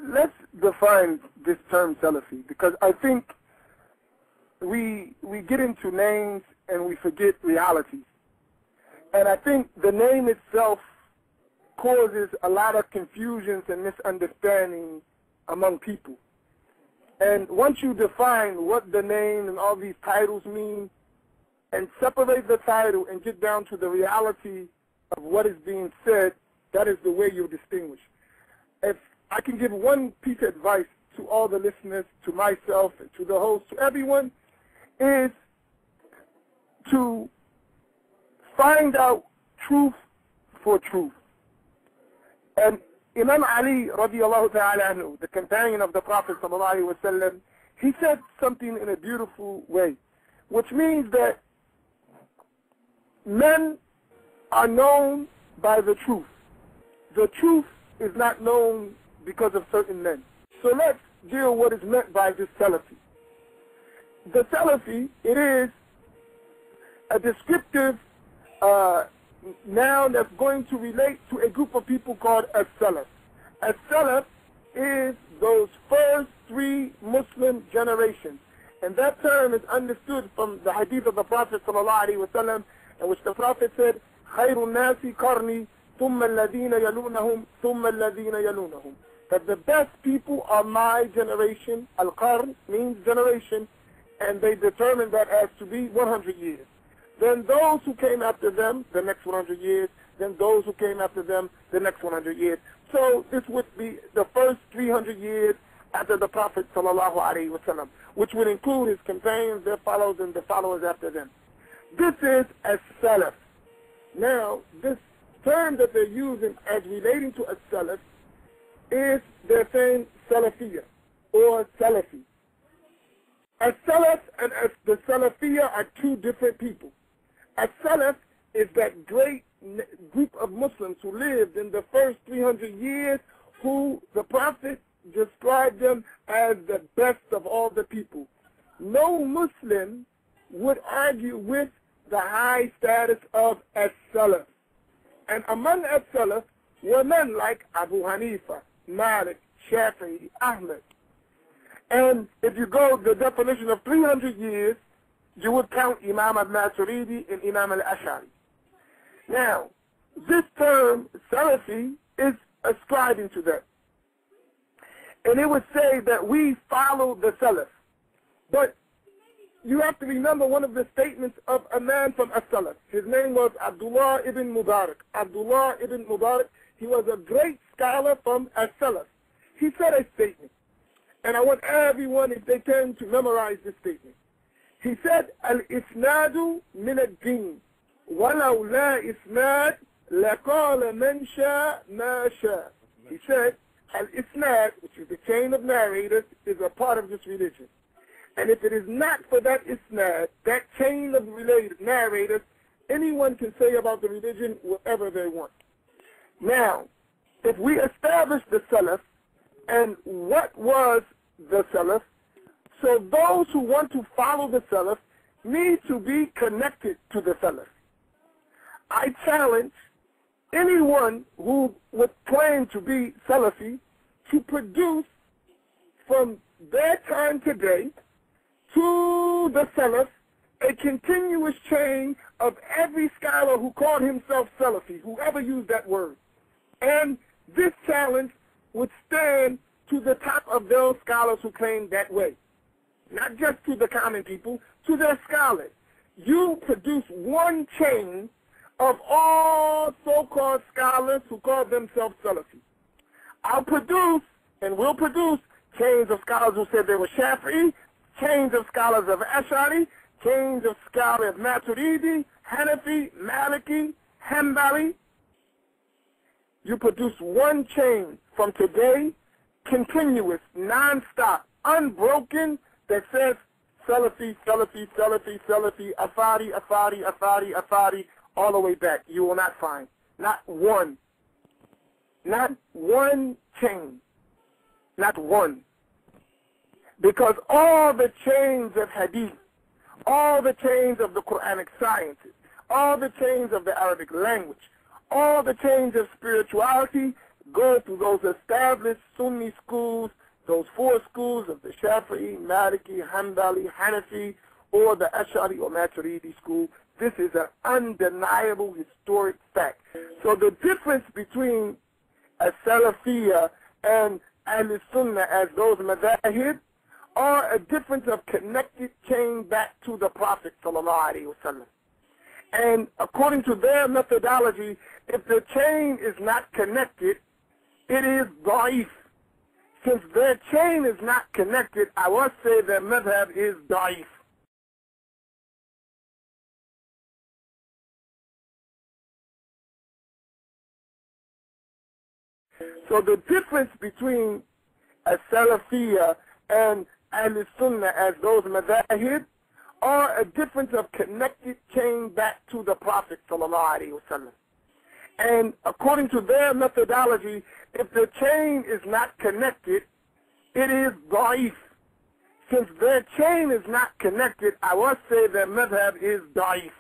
let's define this term Salafi, because I think we get into names and we forget realities. And I think the name itself causes a lot of confusions and misunderstanding among people. And once you define what the name and all these titles mean, and separate the title and get down to the reality of what is being said, that is the way you distinguish. If I can give one piece of advice to all the listeners, to myself, and to the host, to everyone, is to find out truth for truth. And Imam Ali radiallahu ta'ala anhu, the companion of the Prophet sallallahu alaihi wasallam, he said something in a beautiful way, which means that men are known by the truth. The truth is not known because of certain men. So let's deal what is meant by this Salafi. The Salafi, it is a descriptive noun that's going to relate to a group of people called as-Salaf. As-Salaf is those first three Muslim generations. And that term is understood from the hadith of the Prophet ﷺ, in which the Prophet said, خَيْرُ النَّاسِ قَرْنِي ثُمَّ الَّذِينَ يَلُونَهُمْ ثُمَّ الَّذِينَ يَلُونَهُمْ. That the best people are my generation. Al-Qarn means generation, and they determined that as to be 100 years. Then those who came after them, the next 100 years, then those who came after them, the next 100 years. So this would be the first 300 years after the Prophet sallallahu alaihi wasallam, which would include his companions, their followers, and the followers after them. This is as-Salaf. Now, this term that they're using as relating to as-Salaf is, they're saying Salafiyya or Salafi. As-Salaf and the Salafiyya are two different people. As-Salaf is that great group of Muslims who lived in the first 300 years, who the Prophet described them as the best of all the people. No Muslim would argue with the high status of as-Salaf. And among as-Salaf were men like Abu-Hanifah, Malik, Shafi'i, Ahmad. And if you go the definition of 300 years, you would count Imam al-Maturidi and Imam al-Ash'ari. Now, this term, Salafi, is ascribing to that. And it would say that we follow the Salaf. But you have to remember one of the statements of a man from as-Salaf. His name was Abdullah ibn Mubarak. Abdullah ibn Mubarak, he was a great scholar from as-Salaf. He said a statement, and I want everyone, if they can, to memorize this statement. He said, Al-Isnadu min ad-din, walau la isnad, laqala man sha ma sha. He said, Al-Isnad, which is the chain of narrators, is a part of this religion. And if it is not for that Isnad, that chain of narrators, anyone can say about the religion whatever they want. Now, if we establish the Salaf, and what was the Salaf, so those who want to follow the Salaf need to be connected to the Salaf. I challenge anyone who would claim to be Salafi to produce from their time today to the Salaf a continuous chain of every scholar who called himself Salafi, whoever used that word. And this challenge would stand to the top of those scholars who claim that way. Not just to the common people, to their scholars. You produce one chain of all so-called scholars who call themselves Salafi. I'll produce, and will produce, chains of scholars who said they were Shafi'i, chains of scholars of Ash'ari, chains of scholars of Maturidi, Hanafi, Maliki, Hanbali. You produce one chain from today, continuous, non-stop, unbroken, that says Salafi, Salafi, Salafi, Salafi, Afari, Afari, Afari, Afari, all the way back. You will not find. Not one. Not one chain. Not one. Because all the chains of Hadith, all the chains of the Quranic sciences, all the chains of the Arabic language, all the chains of spirituality go through those established Sunni schools, those four schools of the Shafi'i, Maliki, Hanbali, Hanafi, or the Ash'ari or Maturidi school. This is an undeniable historic fact. So the difference between a Salafiyya and Ahlus Sunnah as those Madhahib are a difference of connected chain back to the Prophet ﷺ. And according to their methodology, if the chain is not connected, it is da'if. Since their chain is not connected, I would say their madhab is da'if. So the difference between a Salafiyya and Ahlus Sunnah as those Madhahib are a difference of connected chain back to the Prophet ﷺ. And according to their methodology, if the chain is not connected, it is da'if. Since their chain is not connected, I would say their madhab is da'if.